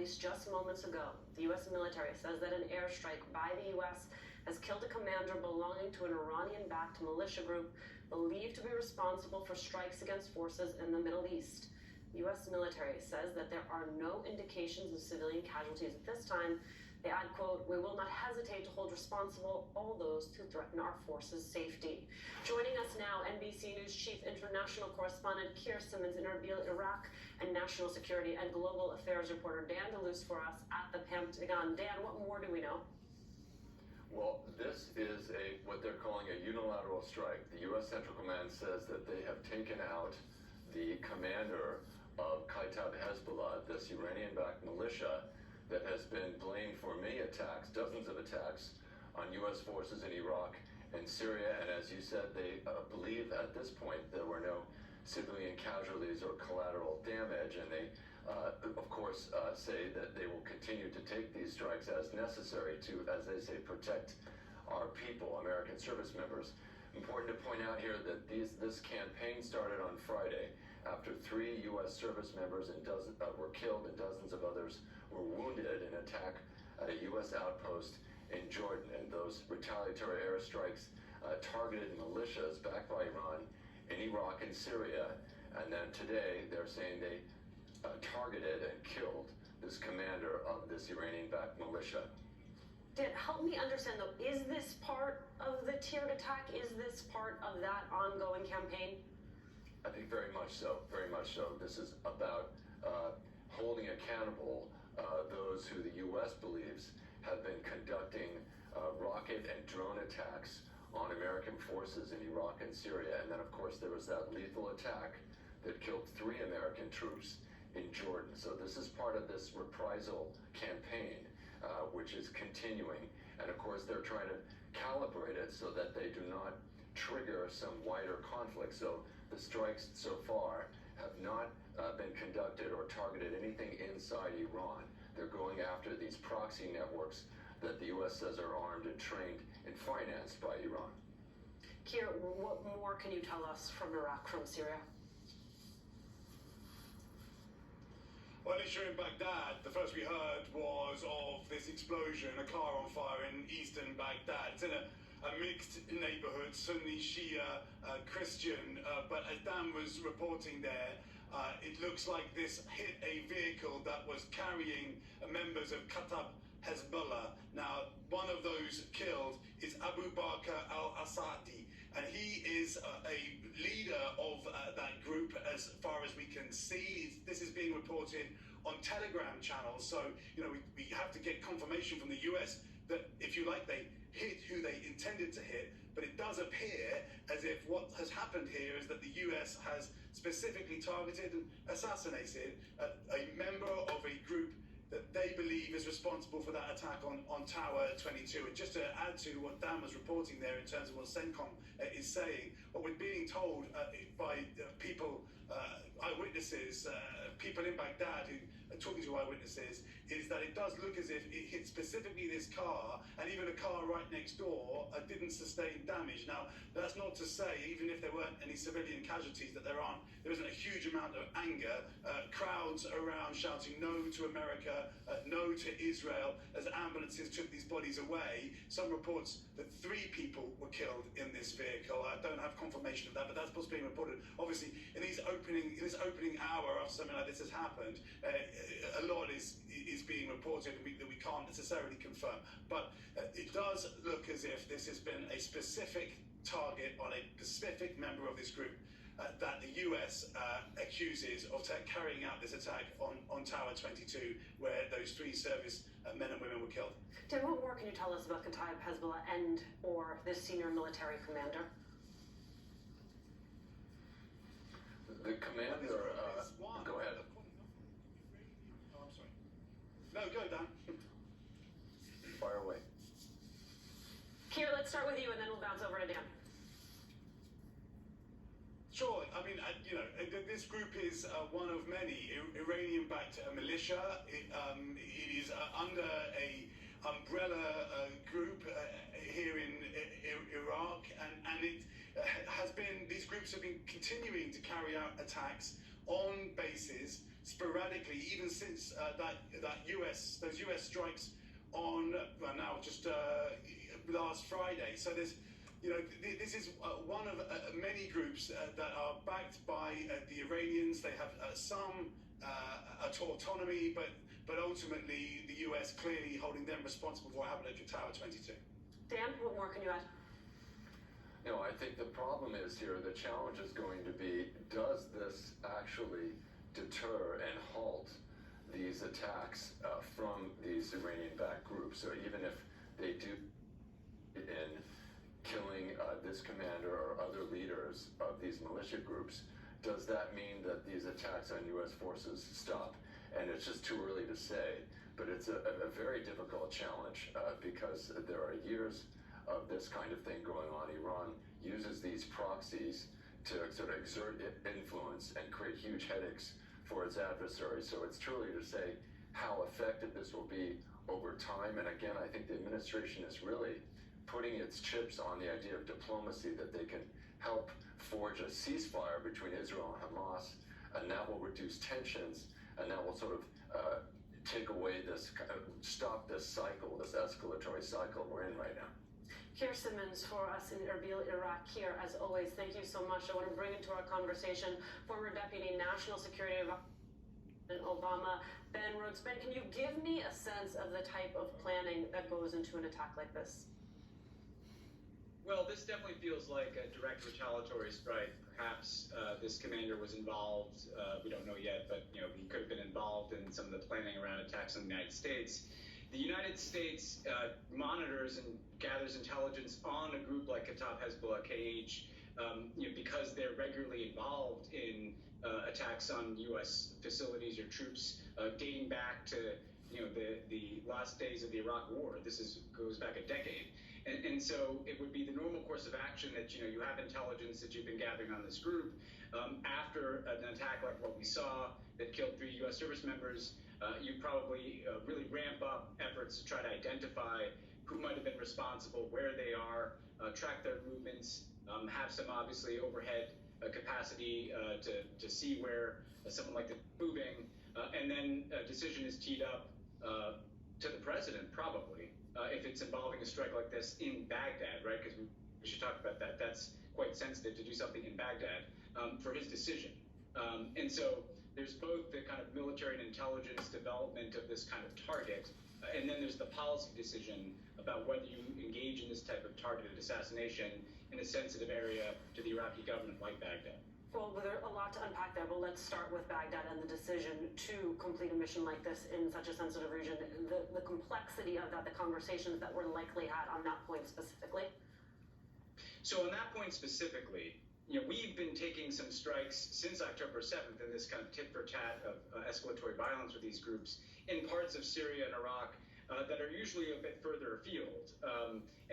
released just moments ago, the U.S. military says that an airstrike by the U.S. has killed a commander belonging to an Iranian-backed militia group believed to be responsible for strikes against forces in the Middle East. The U.S. military says that there are no indications of civilian casualties at this time. They add, quote, "We will not hesitate to hold responsible all those who threaten our forces' safety." Joining us now, NBC News Chief International Correspondent Keir Simmons in Erbil, Iraq, and National Security and Global Affairs reporter Dan DeLuce for us at the Pentagon. Dan, what more do we know? Well, this is what they're calling a unilateral strike. The U.S. Central Command says that they have taken out the commander of Kataib Hezbollah, this Iranian-backed militia that has been blamed for many attacks, dozens of attacks on U.S. forces in Iraq and Syria. And as you said, they believe at this point there were no civilian casualties or collateral damage. And they, of course, say that they will continue to take these strikes as necessary to, as they say, protect our people, American service members. Important to point out here that this campaign started on Friday after 3 U.S. service members and were killed and dozens of others were wounded in an attack at a U.S. outpost in Jordan. And those retaliatory airstrikes targeted militias backed by Iran in Iraq and Syria. And then today they're saying they targeted and killed this commander of this Iranian-backed militia. Dan, help me understand, though, is this part of the tiered attack? Is this part of that ongoing campaign? I think very much so, very much so. This is about holding accountable those who the U.S. believes have been conducting rocket and drone attacks on American forces in Iraq and Syria. And then, of course, there was that lethal attack that killed 3 American troops in Jordan. So this is part of this reprisal campaign, which is continuing. And, of course, they're trying to calibrate it so that they do not trigger some wider conflict. So the strikes so far have not been conducted or targeted anything inside Iran. They're going after these proxy networks that the U.S. says are armed and trained and financed by Iran. Keir, what more can you tell us from Iraq, from Syria? Well, Alicia, in Baghdad, the first we heard was of this explosion, a car on fire in eastern Baghdad. It's in a mixed neighborhood, Sunni, Shia, Christian, but as Dan was reporting there, it looks like this hit a vehicle that was carrying members of Kataib Hezbollah. Now, one of those killed is Abu Bakr al-Asadi, and he is a leader of that group as far as we can see. This is being reported on Telegram channels, so we have to get confirmation from the US that, if you like, they hit who they intended to hit, but it does appear as if what has happened here is that the US has specifically targeted and assassinated a member of a group that they believe is responsible for that attack on Tower 22. And just to add to what Dan was reporting there in terms of what CENTCOM is saying, what we're being told by people, eyewitnesses, people in Baghdad who are talking to eyewitnesses, is that it does look as if it hit specifically this car, and even a car right next door didn't sustain damage. Now, that's not to say, even if there weren't any civilian casualties, that there isn't a huge amount of anger, crowds around shouting no to America, no to Israel, as ambulances took these bodies away. Some reports that 3 people were killed in this vehicle. I don't have confirmation of that, but that's what's being reported. Obviously, in this opening hour after something like this has happened, a lot is being reported that we can't necessarily confirm. But it does look as if this has been a specific target on a specific member of this group that the US accuses of carrying out this attack on Tower 22, where those 3 service men and women were killed. Dan, what more can you tell us about Kataib Hezbollah and or this senior military commander? The commander, go ahead. Oh, I'm sorry. No, go, Dan. Fire away. Keir, let's start with you, and then we'll bounce over to Dan. Sure. I mean, this group is one of many Iranian-backed militia. It is under a umbrella group here in Iraq, and it has been. These groups have been continuing to carry out attacks on bases sporadically, even since those US strikes on now just last Friday. So there's, this is one of many groups that are backed by the Iranians. They have some autonomy, but ultimately the US clearly holding them responsible for what happened at Tower 22. Dan, what more can you add? No, I think the problem is here, the challenge is going to be, does this actually deter and halt these attacks from these Iranian-backed groups? So even if they do in killing this commander or other leaders of these militia groups, does that mean that these attacks on U.S. forces stop? And it's just too early to say, but it's a very difficult challenge because there are years of this kind of thing going on. Iran uses these proxies to sort of exert influence and create huge headaches for its adversaries. So it's too early to say how effective this will be over time. And again, I think the administration is really putting its chips on the idea of diplomacy, that they can help forge a ceasefire between Israel and Hamas, and that will reduce tensions, and that will sort of take away this, stop this cycle, this escalatory cycle we're in right now. Keir Simmons for us in Erbil, Iraq. Keir, as always, thank you so much. I want to bring into our conversation former Deputy National Security Advisor Obama, Ben Rhodes. Ben, can you give me a sense of the type of planning that goes into an attack like this? Well, this definitely feels like a direct retaliatory strike. Perhaps this commander was involved. We don't know yet, but he could have been involved in some of the planning around attacks on the United States. The United States monitors and gathers intelligence on a group like Kataib Hezbollah, KH, because they're regularly involved in attacks on U.S. facilities or troops dating back to the last days of the Iraq War. This goes back a decade. And so it would be the normal course of action that you have intelligence that you've been gathering on this group. After an attack like what we saw that killed 3 U.S. service members, you probably really ramp up efforts to try to identify who might have been responsible, where they are, track their movements, have some obviously overhead capacity to see where someone like this is moving, and then a decision is teed up to the president probably. If it's involving a strike like this in Baghdad, right? Because we should talk about that. That's quite sensitive to do something in Baghdad for his decision. And so there's both the kind of military and intelligence development of this kind of target, and then there's the policy decision about whether you engage in this type of targeted assassination in a sensitive area to the Iraqi government like Baghdad. Well, there's a lot to unpack there, but let's start with Baghdad and the decision to complete a mission like this in such a sensitive region. The complexity of that, the conversations that were likely had on that point specifically. So on that point specifically, we've been taking some strikes since October 7th in this kind of tit-for-tat of escalatory violence with these groups in parts of Syria and Iraq that are usually a bit further afield.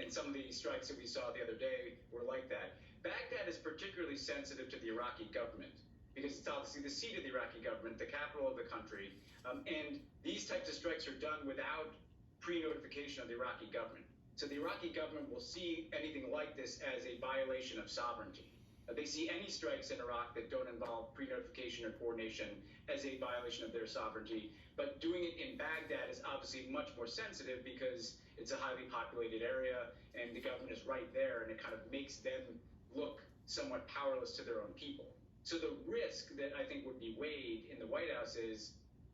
And some of the strikes that we saw the other day were like that. Baghdad is particularly sensitive to the Iraqi government because it's obviously the seat of the Iraqi government, the capital of the country, and these types of strikes are done without pre-notification of the Iraqi government. So the Iraqi government will see anything like this as a violation of sovereignty. They see any strikes in Iraq that don't involve pre-notification or coordination as a violation of their sovereignty. But doing it in Baghdad is obviously much more sensitive because it's a highly populated area and the government is right there, and it kind of makes them look somewhat powerless to their own people. So the risk that I think would be weighed in the White House is,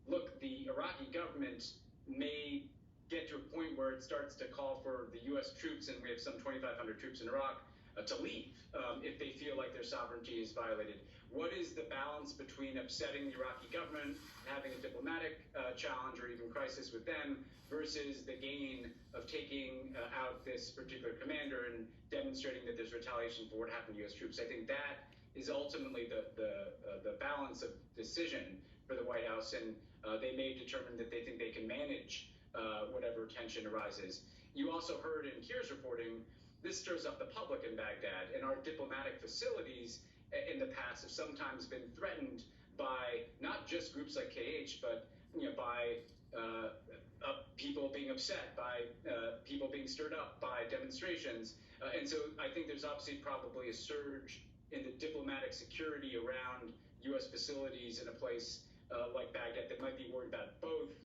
look, the Iraqi government may get to a point where it starts to call for the U.S. troops, and we have some 2,500 troops in Iraq, to leave if they feel like their sovereignty is violated. What is the balance between upsetting the Iraqi government, having a diplomatic challenge or even crisis with them, versus the gain of taking out this particular commander and demonstrating that there's retaliation for what happened to U.S. troops? I think that is ultimately the balance of decision for the White House, and they may determine that they think they can manage whatever tension arises. You also heard in Keir's reporting, this stirs up the public in Baghdad, and our diplomatic facilities in the past have sometimes been threatened by not just groups like KH, but by people being upset, by people being stirred up by demonstrations. And so I think there's obviously probably a surge in the diplomatic security around U.S. facilities in a place like Baghdad that might be worried about